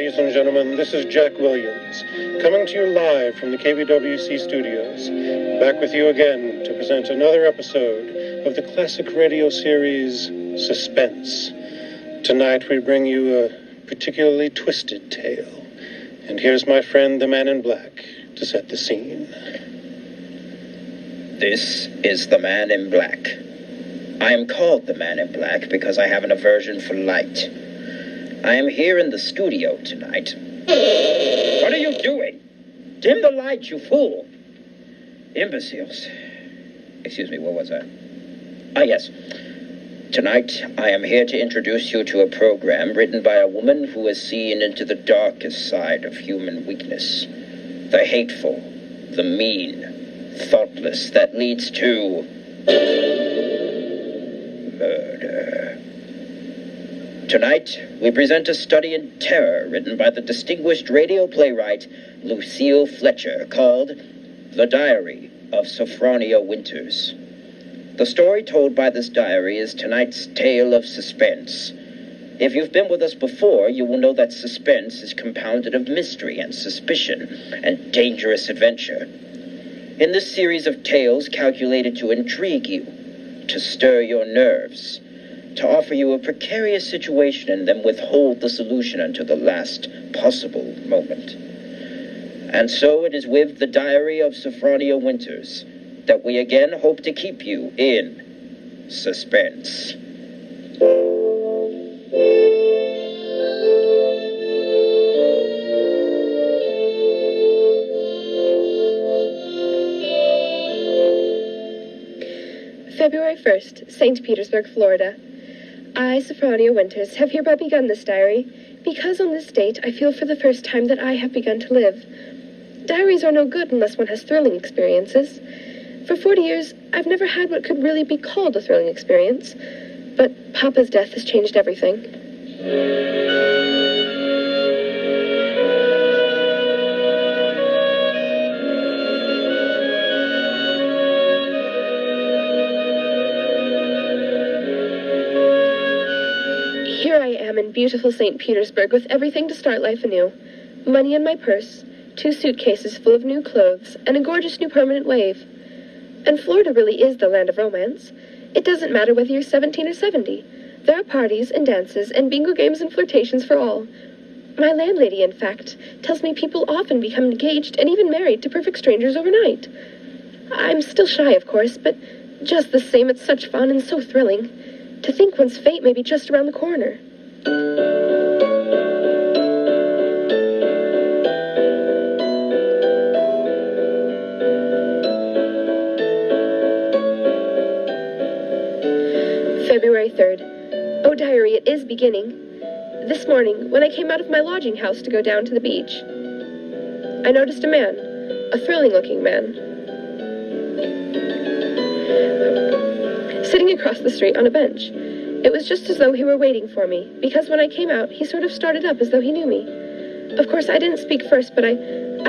Ladies and gentlemen, this is Jack Williams, coming to you live from the KBWC studios. Back with you again to present another episode of the classic radio series, Suspense. Tonight we bring you a particularly twisted tale. And here's my friend, the Man in Black, to set the scene. This is the Man in Black. I am called the Man in Black because I have an aversion for light. I am here in the studio tonight. What are you doing? Dim the light, you fool. Imbeciles. Excuse me, what was that? Ah, yes. Tonight, I am here to introduce you to a program written by a woman who has seen into the darkest side of human weakness. The hateful, the mean, thoughtless, that leads to murder. Tonight, we present a study in terror written by the distinguished radio playwright Lucille Fletcher called The Diary of Sophronia Winters. The story told by this diary is tonight's tale of suspense. If you've been with us before, you will know that suspense is compounded of mystery and suspicion and dangerous adventure. In this series of tales calculated to intrigue you, to stir your nerves, to offer you a precarious situation and then withhold the solution until the last possible moment. And so it is with The Diary of Sophronia Winters that we again hope to keep you in suspense. February 1st, St. Petersburg, Florida. I, Sophronia Winters, have hereby begun this diary, because on this date I feel for the first time that I have begun to live. Diaries are no good unless one has thrilling experiences. For 40 years, I've never had what could really be called a thrilling experience, but Papa's death has changed everything. Here I am in beautiful St. Petersburg with everything to start life anew. Money in my purse, 2 suitcases full of new clothes, and a gorgeous new permanent wave. And Florida really is the land of romance. It doesn't matter whether you're 17 or 70. There are parties and dances and bingo games and flirtations for all. My landlady, in fact, tells me people often become engaged and even married to perfect strangers overnight. I'm still shy, of course, but just the same, it's such fun and so thrilling. To think one's fate may be just around the corner. February 3rd. Oh, diary, it is beginning. This morning, when I came out of my lodging house to go down to the beach, I noticed a man, a thrilling-looking man, sitting across the street on a bench. It was just as though he were waiting for me, because when I came out, he sort of started up as though he knew me. Of course, I didn't speak first, but I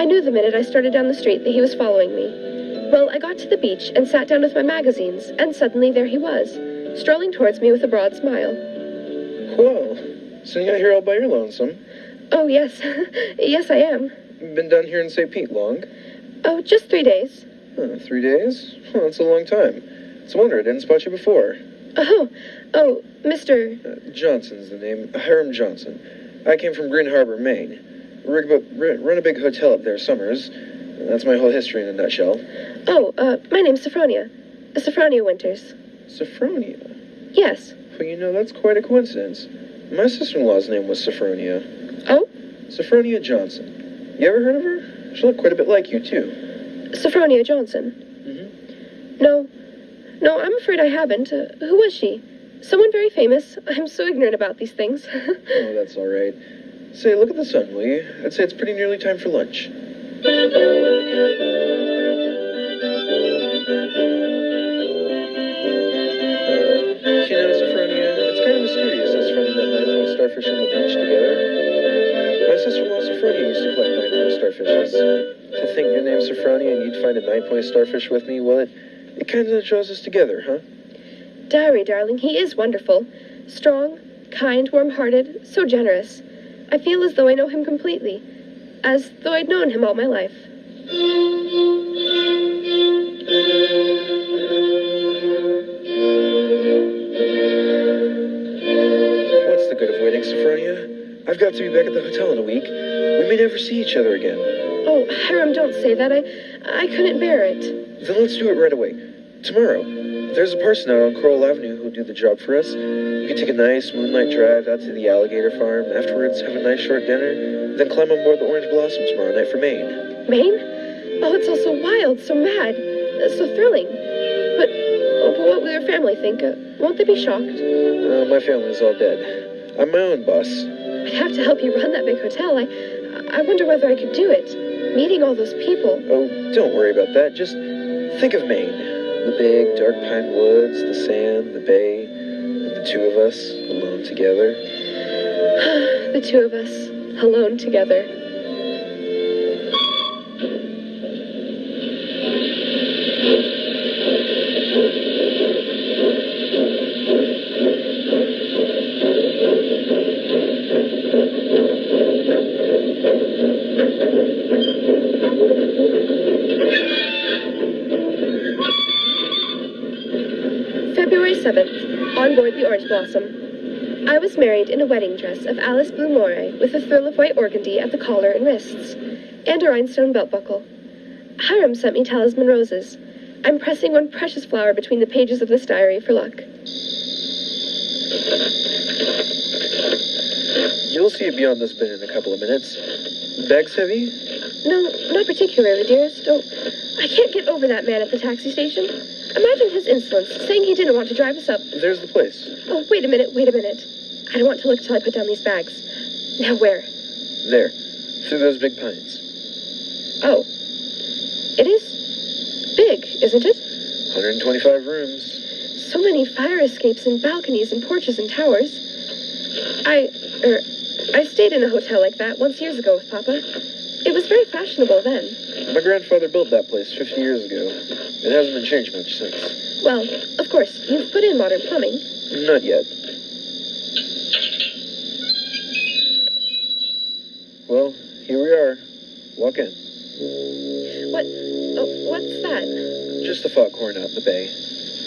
knew the minute I started down the street that he was following me. Well, I got to the beach and sat down with my magazines, and suddenly there he was, strolling towards me with a broad smile. Whoa, sitting out here all by your lonesome. Oh, yes. Yes, I am. Been down here in St. Pete long? Oh, just 3 days. 3 days? Well, that's a long time. It's a wonder I didn't spot you before. Oh, Mr. Johnson's the name. Hiram Johnson. I came from Green Harbor, Maine. Run a big hotel up there summers. That's my whole history in a nutshell. Oh, my name's Sophronia. Sophronia Winters. Sophronia? Yes. Well, you know, that's quite a coincidence. My sister-in-law's name was Sophronia. Oh? Sophronia Johnson. You ever heard of her? She looked quite a bit like you, too. Sophronia Johnson? Mm-hmm. No, I'm afraid I haven't. Who was she? Someone very famous. I'm so ignorant about these things. Oh, that's all right. Say, look at the sun, will you? I'd say it's pretty nearly time for lunch. You know, Sophronia, it's kind of mysterious us finding that 9-point starfish on the beach together. My sister-in-law Sophronia used to collect 9-point starfishes. To think your name's Sophronia and you'd find a 9-point starfish with me, well, it kind of draws us together, huh? Diary, darling, he is wonderful. Strong, kind, warm-hearted, so generous. I feel as though I know him completely, as though I'd known him all my life. What's the good of waiting, Sophronia? I've got to be back at the hotel in a week. We may never see each other again. Oh, Hiram, don't say that. I couldn't bear it. Then let's do it right away. Tomorrow. There's a person out on Coral Avenue who'll do the job for us. We can take a nice moonlight drive out to the alligator farm, afterwards have a nice short dinner, then climb on board the Orange Blossom tomorrow night for Maine. Maine? Oh, it's all so wild, so mad, so thrilling. But what will your family think? Won't they be shocked? My family's all dead. I'm my own boss. I'd have to help you run that big hotel. I wonder whether I could do it. Meeting all those people. Oh, don't worry about that. Just think of Maine. The big, dark pine woods, the sand, the bay, and the two of us alone together. The two of us alone together. February 7th, on board the Orange Blossom. I was married in a wedding dress of Alice Blue Moire with a frill of white organdy at the collar and wrists, and a rhinestone belt buckle. Hiram sent me talisman roses. I'm pressing one precious flower between the pages of this diary for luck. You'll see it beyond this bin in a couple of minutes. Bags heavy? No, not particularly, dearest. Oh, I can't get over that man at the taxi station. Imagine his insolence, saying he didn't want to drive us up. There's the place. Oh, wait a minute. I don't want to look till I put down these bags. Now where? There. Through those big pines. Oh. It is big, isn't it? 125 rooms. So many fire escapes and balconies and porches and towers. I stayed in a hotel like that once years ago with Papa. It was very fashionable then. My grandfather built that place 50 years ago. It hasn't been changed much since. Well, of course, you've put in modern plumbing. Not yet. Well, here we are. Walk in. What's that? Just the foghorn out in the bay.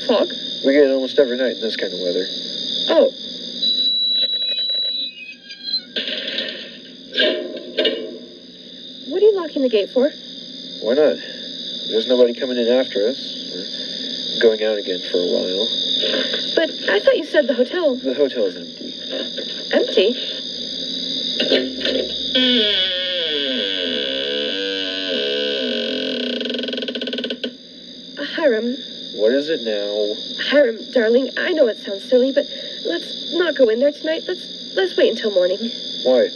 Fog? We get it almost every night in this kind of weather. Oh. What are you locking the gate for? Why not? There's nobody coming in after us. We're going out again for a while. But I thought you said the hotel... The hotel's empty. Empty? Hiram. What is it now? Hiram, darling, I know it sounds silly, but let's not go in there tonight. Let's wait until morning. Why?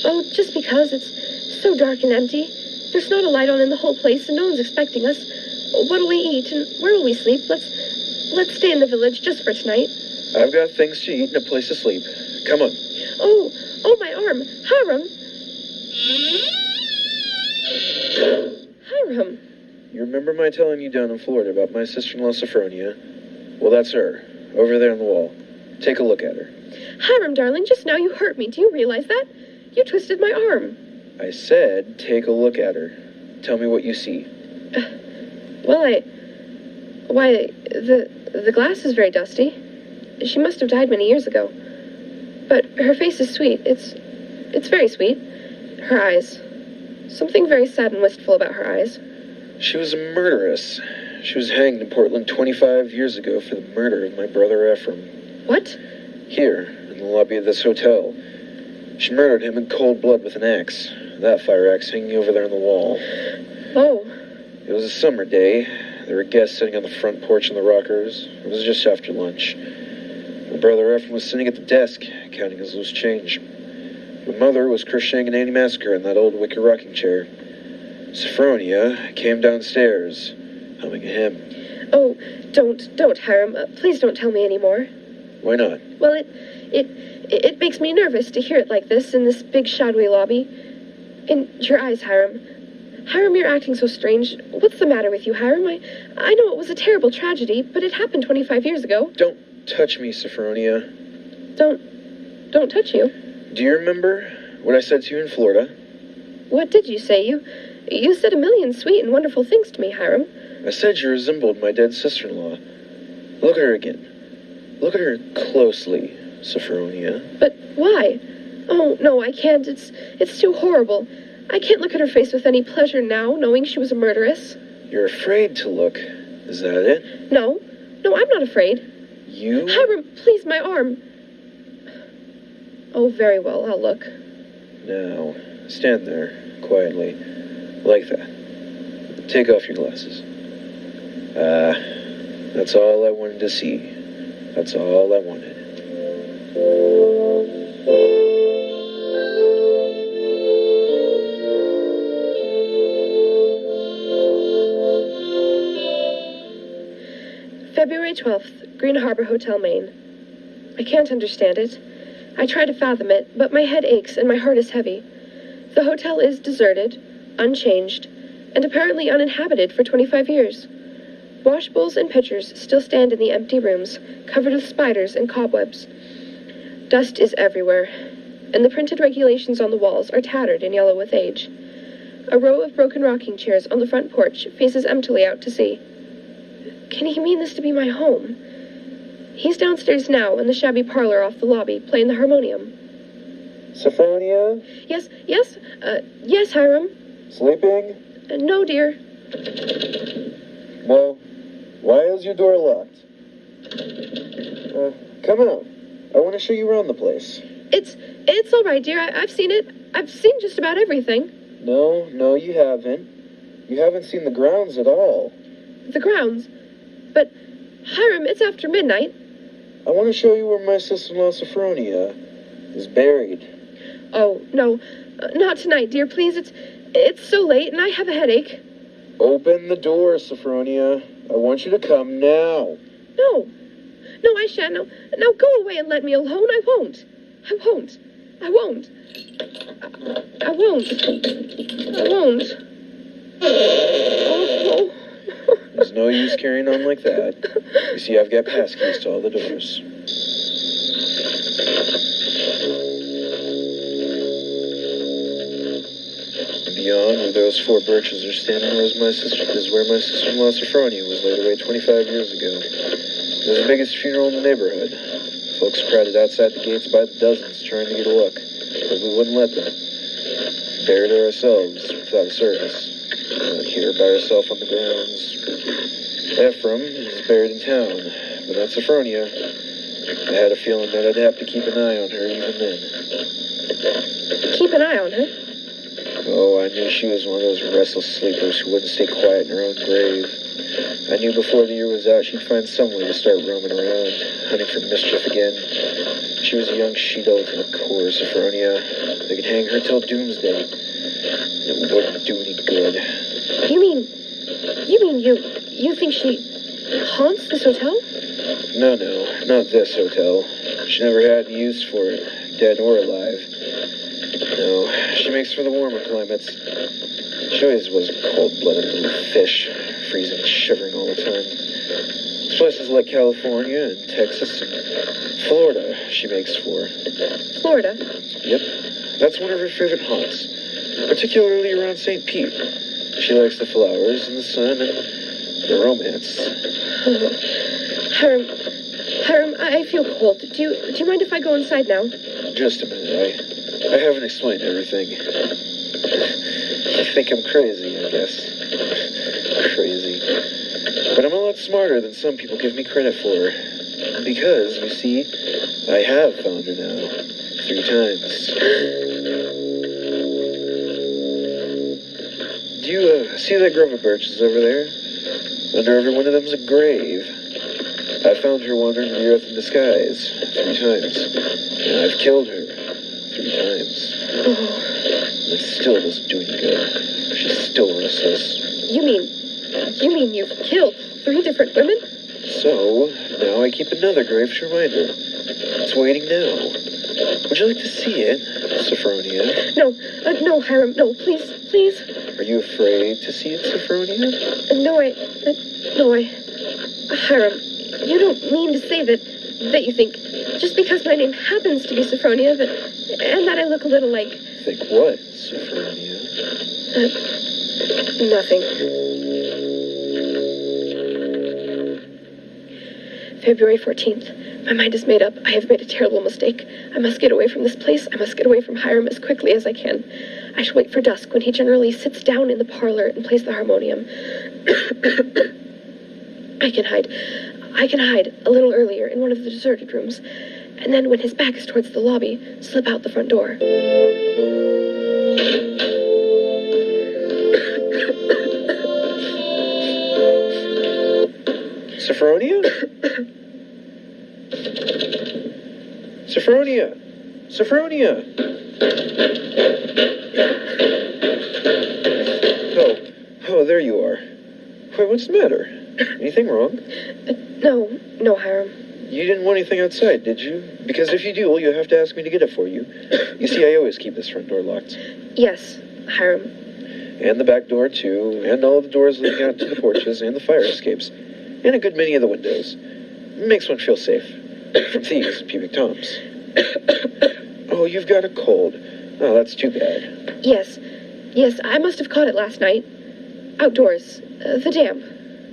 Oh, just because it's so dark and empty. There's not a light on in the whole place, and no one's expecting us. What'll we eat, and where will we sleep? Let's stay in the village just for tonight. I've got things to eat and a place to sleep. Come on. Oh, my arm. Hiram. Hiram. You remember my telling you down in Florida about my sister-in-law Sophronia? Well, that's her, over there on the wall. Take a look at her. Hiram, darling, just now you hurt me. Do you realize that? You twisted my arm. I said, take a look at her. Tell me what you see. The glass is very dusty. She must have died many years ago. But her face is sweet. It's very sweet. Her eyes. Something very sad and wistful about her eyes. She was a murderess. She was hanged in Portland 25 years ago for the murder of my brother Ephraim. What? Here, in the lobby of this hotel. She murdered him in cold blood with an axe. That fire axe hanging over there on the wall. Oh. It was a summer day. There were guests sitting on the front porch in the rockers. It was just after lunch. My brother Ephraim was sitting at the desk, counting his loose change. My mother was crocheting an anti-massacre in that old wicker rocking chair. Sophronia came downstairs, humming a hymn. Oh, don't, Hiram. Please don't tell me anymore. Why not? Well, it makes me nervous to hear it like this in this big shadowy lobby. In your eyes, Hiram. Hiram, you're acting so strange. What's the matter with you, Hiram? I know it was a terrible tragedy, but it happened 25 years ago. Don't touch me, Sophronia. Don't touch you. Do you remember what I said to you in Florida. What did you say? You said a million sweet and wonderful things to me, Hiram. I said you resembled my dead sister-in-law. Look at her again. Look at her closely, Sophronia. But why? Oh, no, I can't. It's too horrible. I can't look at her face with any pleasure now, knowing she was a murderess. You're afraid to look. Is that it? No, I'm not afraid. You? Hiram, please, my arm. Oh, very well, I'll look. Now, stand there, quietly, like that. Take off your glasses. That's all I wanted to see. That's all I wanted. February 12th, Green Harbor Hotel, Maine. I can't understand it. I try to fathom it, but my head aches and my heart is heavy. The hotel is deserted, unchanged, and apparently uninhabited for 25 years. Wash bowls and pitchers still stand in the empty rooms, covered with spiders and cobwebs. Dust is everywhere, and the printed regulations on the walls are tattered and yellow with age. A row of broken rocking chairs on the front porch faces emptily out to sea. Can he mean this to be my home? He's downstairs now in the shabby parlor off the lobby, playing the harmonium. Sophronia? Yes, Hiram. Sleeping? No, dear. Well, why is your door locked? Come out. I want to show you around the place. It's all right, dear. I've seen it. I've seen just about everything. No, you haven't. You haven't seen the grounds at all. The grounds? But, Hiram, it's after midnight. I want to show you where my sister-in-law Sophronia is buried. Oh, no. Not tonight, dear. Please, it's so late and I have a headache. Open the door, Sophronia. I want you to come now. No, I shan't. No, go away and let me alone. I won't. Oh. There's no use carrying on like that. You see, I've got passkeys to all the doors. Beyond where those 4 birches are standing is where my sister-in-law Sophronia was laid away 25 years ago. It was the biggest funeral in the neighborhood. Folks crowded outside the gates by the dozens trying to get a look, but we wouldn't let them. Buried her ourselves without a service. Here by herself on the grounds. Ephraim is buried in town, but not Sophronia. I had a feeling that I'd have to keep an eye on her even then. Keep an eye on her? Oh, I knew she was one of those restless sleepers who wouldn't stay quiet in her own grave. I knew before the year was out she'd find some way to start roaming around, hunting for mischief again. She was a young she-devil to the core, Sophronia. They could hang her till doomsday. It wouldn't do any good. You mean you think she haunts this hotel? No, not this hotel. She never had any use for it, dead or alive. No, she makes for the warmer climates. She always was cold-blooded little fish, freezing and shivering all the time. It's places like California and Texas and Florida she makes for. Florida? Yep, that's one of her favorite haunts, particularly around St. Pete. She likes the flowers and the sun and the romance. Oh, Hiram, I feel cold. Do you mind if I go inside now? Just a minute. I haven't explained everything. You think I'm crazy, I guess. Crazy. But I'm a lot smarter than some people give me credit for. Because, you see, I have found her now. 3 times. Do you see that grove of birches over there? Under every one of them's a grave. I found her wandering the earth in disguise 3 times. And I've killed her 3 times. And it still doesn't do any good. She's still restless. You mean you've killed 3 different women? So, now I keep another grave to remind her. It's waiting now. Would you like to see it, Sophronia? No, Hiram, no, please. Are you afraid to see it, Sophronia? No, Hiram, you don't mean to say that you think, just because my name happens to be Sophronia, and that I look a little like... Think what, Sophronia? Nothing. February 14th. My mind is made up. I have made a terrible mistake. I must get away from this place. I must get away from Hiram as quickly as I can. I shall wait for dusk, when he generally sits down in the parlor and plays the harmonium. I can hide a little earlier in one of the deserted rooms, and then when his back is towards the lobby, slip out the front door. Sophronia? Sophronia! Sophronia! Oh, there you are. Wait, what's the matter? Anything wrong? No, Hiram. You didn't want anything outside, did you? Because if you do, you'll have to ask me to get it for you. You see, I always keep this front door locked. Yes, Hiram. And the back door, too, and all the doors leading out to the porches and the fire escapes, and a good many of the windows. It makes one feel safe. From thieves and pubic toms. Oh, you've got a cold. Oh, that's too bad. Yes, I must have caught it last night. Outdoors. The damp.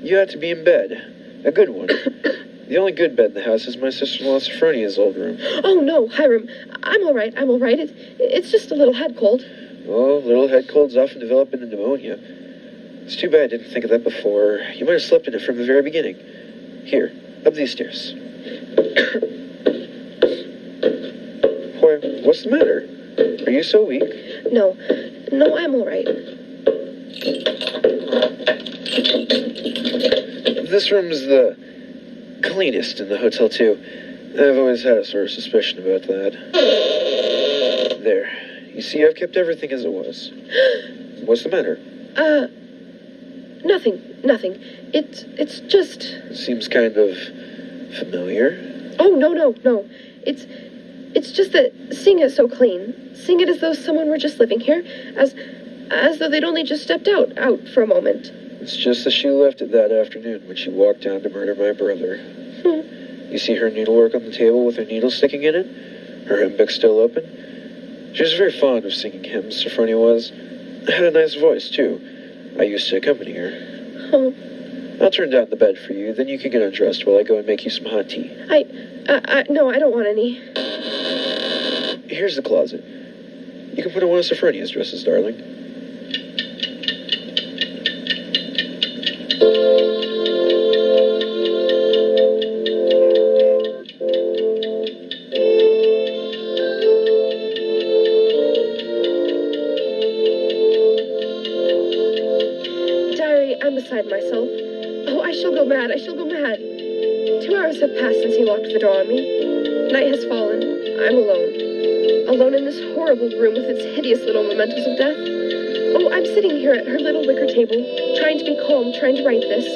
You ought to be in bed. A good one. The only good bed in the house is my sister-in-law Sophronia's old room. Oh, no, Hiram. I'm all right. It's just a little head cold. Oh, little head colds often develop into pneumonia. It's too bad I didn't think of that before. You might have slept in it from the very beginning. Here, up these stairs. Why, what's the matter? Are you so weak? No, I'm all right. This room's the cleanest in the hotel, too. I've always had a sort of suspicion about that. There. You see, I've kept everything as it was. What's the matter? Nothing. It's just... It seems kind of familiar. Oh, no. It's just that seeing it so clean, seeing it as though someone were just living here, as though they'd only just stepped out for a moment. It's just as she left it that afternoon when she walked down to murder my brother. You see her needlework on the table with her needle sticking in it? Her hymn book still open? She was very fond of singing hymns, Sophronia was. Had a nice voice, too. I used to accompany her. Oh. I'll turn down the bed for you, then you can get undressed while I go and make you some hot tea. No, I don't want any. Here's the closet. You can put on one of Sophronia's dresses, darling. Diary, I'm beside myself. Oh, I shall go mad. 2 hours have passed since he locked the door on me. Night has fallen. I'm alone. Alone in this horrible room with its hideous little mementos of death. Oh, I'm sitting here at her little wicker table, trying to be calm, trying to write this.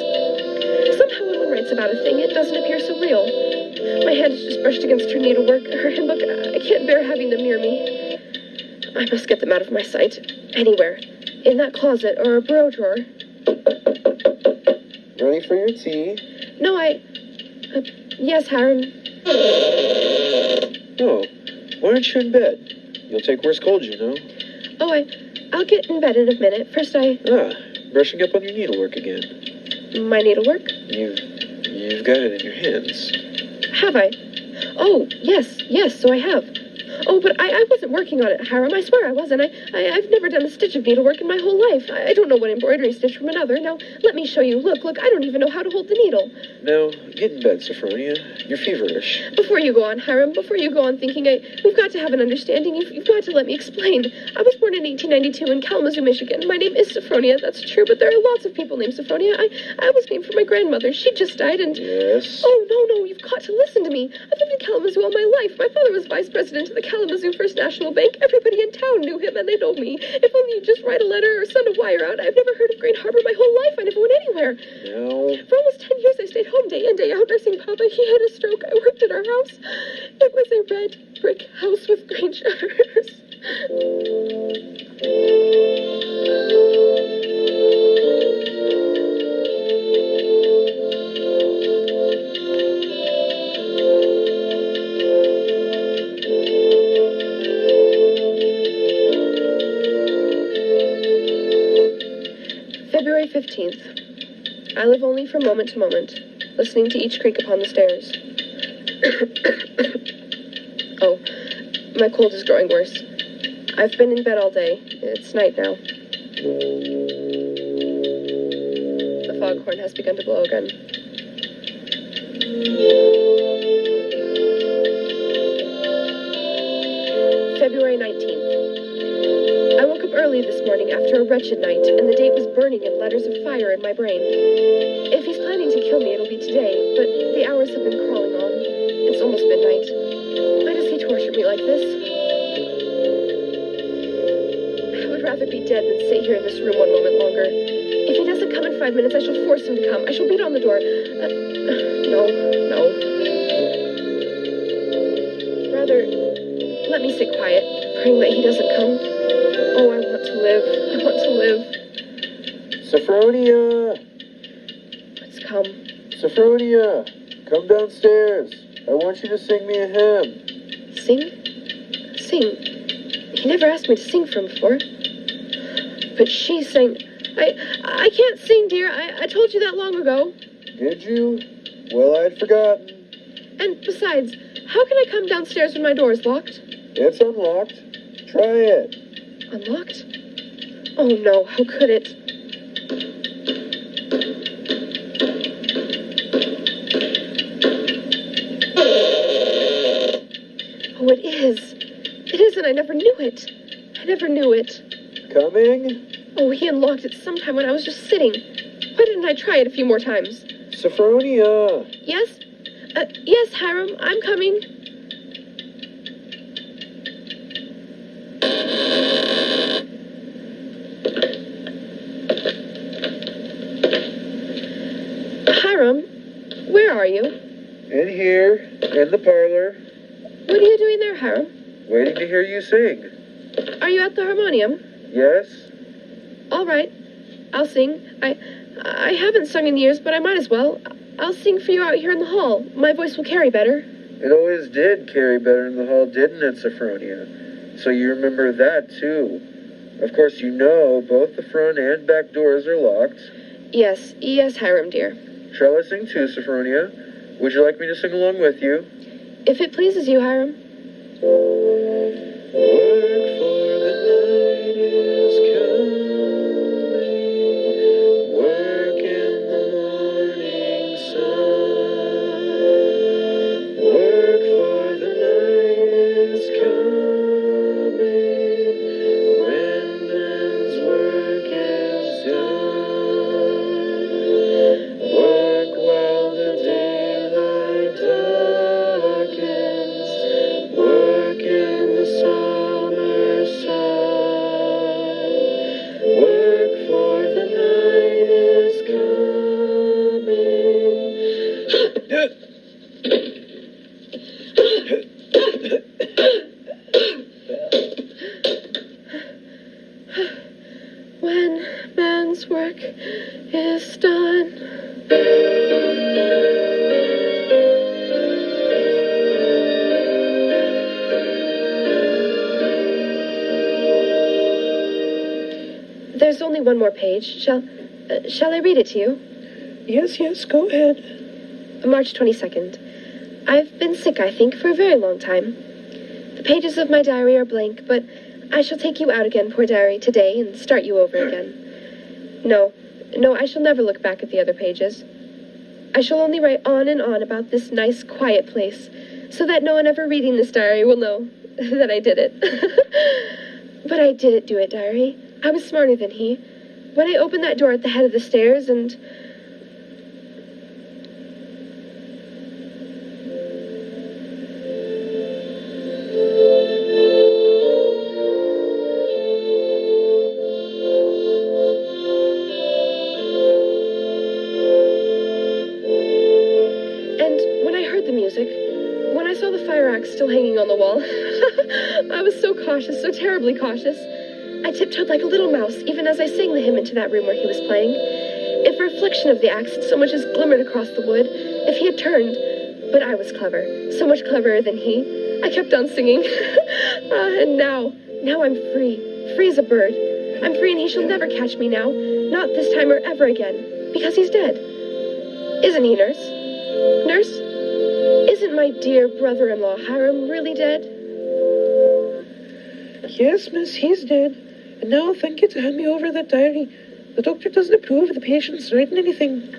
Somehow when one writes about a thing, it doesn't appear so real. My hand is just brushed against her needlework, her hymn book. I can't bear having them near me. I must get them out of my sight. Anywhere. In that closet or a bureau drawer. Ready for your tea? No, yes, Hiram. Oh, why aren't you in bed? You'll take worse cold, you know. Oh, I'll get in bed in a minute. First Brushing up on your needlework again. My needlework? You've got it in your hands. Have I? Oh, yes, so I have. Oh, but I wasn't working on it, Hiram. I swear I wasn't. I've never done a stitch of needlework in my whole life. I don't know one embroidery stitch from another. Now, let me show you. Look, I don't even know how to hold the needle. Now, get in bed, Sophronia. You're feverish. Before you go on, Hiram, thinking, we've got to have an understanding. You've got to let me explain. I was born in 1892 in Kalamazoo, Michigan. My name is Sophronia, that's true, but there are lots of people named Sophronia. I was named for my grandmother. She just died, and... Yes? Oh, no, you've got to listen to me. I've lived in Kalamazoo all my life. My father was vice president of the Kalamazoo First National Bank. Everybody in town knew him, and they know me. If only you'd just write a letter or send a wire out. I've never heard of Green Harbor my whole life. I never went anywhere. No. For almost 10 years, I stayed home day in, day out, nursing Papa. He had a stroke. I worked at our house. It was a red brick house with green shutters. 15th. I live only from moment to moment, listening to each creak upon the stairs. Oh, my cold is growing worse. I've been in bed all day. It's night now. The foghorn has begun to blow again. February 19th. I woke up early this morning after a wretched night, and the date was burning in letters of fire in my brain. If he's planning to kill me, it'll be today, but the hours have been crawling on. It's almost midnight. Why does he torture me like this? I would rather be dead than stay here in this room one moment longer. If he doesn't come in 5 minutes, I shall force him to come. I shall beat on the door. No. Rather, let me sit quiet, praying that he doesn't come. Oh, I want to live. I want to live. Sophronia! It's come. Sophronia! Come downstairs. I want you to sing me a hymn. Sing? Sing? He never asked me to sing for him before. But she sang. I can't sing, dear. I told you that long ago. Did you? Well, I'd forgotten. And besides, how can I come downstairs when my door is locked? It's unlocked. Try it. Unlocked? Oh no, how could it? Oh, it is. It is, and I never knew it. I never knew it. Coming? Oh, he unlocked it sometime when I was just sitting. Why didn't I try it a few more times? Sophronia! Yes? Yes, Hiram, I'm coming. Hiram, where are you? In here, in the parlor. What are you doing there, Hiram? Waiting to hear you sing. Are you at the harmonium? Yes? All right, I'll sing. I haven't sung in years, but I might as well. I'll sing for you out here in the hall. My voice will carry better. It always did carry better in the hall, didn't it, Sophronia? So you remember that, too. Of course, you know both the front and back doors are locked. Yes, Hiram, dear. Shall I sing too, Sophronia? Would you like me to sing along with you? If it pleases you, Hiram. Work for the night is coming. Work in the morning sun. Work for the night is coming. When man's work is done. Work while the daylight darkens. Work in the summer sun. Work for the night is When man's work is done. There's only one more page. Shall I read it to you? Yes, go ahead. March 22nd. I've been sick, I think, for a very long time. The pages of my diary are blank, but I shall take you out again, poor diary, today and start you over again. No, I shall never look back at the other pages. I shall only write on and on about this nice, quiet place, so that no one ever reading this diary will know that I did it. But I didn't do it, diary. I was smarter than he. When I opened that door at the head of the stairs and... When I saw the fire axe still hanging on the wall, I was so cautious, so terribly cautious. I tiptoed like a little mouse, even as I sang the hymn into that room where he was playing. If a reflection of the axe had so much as glimmered across the wood, if he had turned... But I was clever, so much cleverer than he. I kept on singing. And now I'm free as a bird. I'm free and he shall never catch me now. Not this time or ever again. Because he's dead. Isn't he, nurse? Nurse? Isn't my dear brother-in-law Hiram really dead? Yes, miss, he's dead. And now thank you to hand me over that diary. The doctor doesn't approve of the patients writing anything.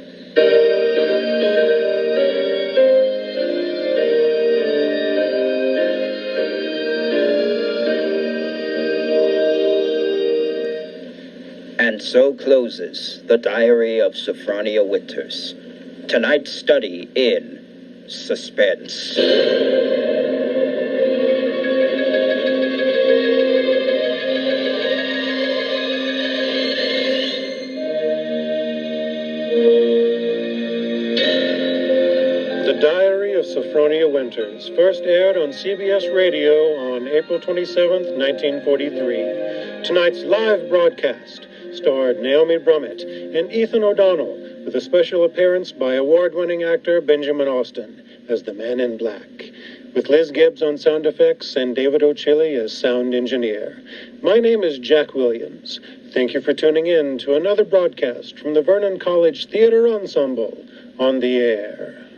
And so closes the Diary of Sophronia Winters. Tonight's study in suspense. The Diary of Sophronia Winters, first aired on CBS Radio on April 27th, 1943. Tonight's live broadcast starred Naomi Brummett and Ethan O'Donnell, with a special appearance by award-winning actor Benjamin Austin as the Man in Black, with Liz Gibbs on sound effects and David O'Chilly as sound engineer. My name is Jack Williams. Thank you for tuning in to another broadcast from the Vernon College Theater Ensemble on the air.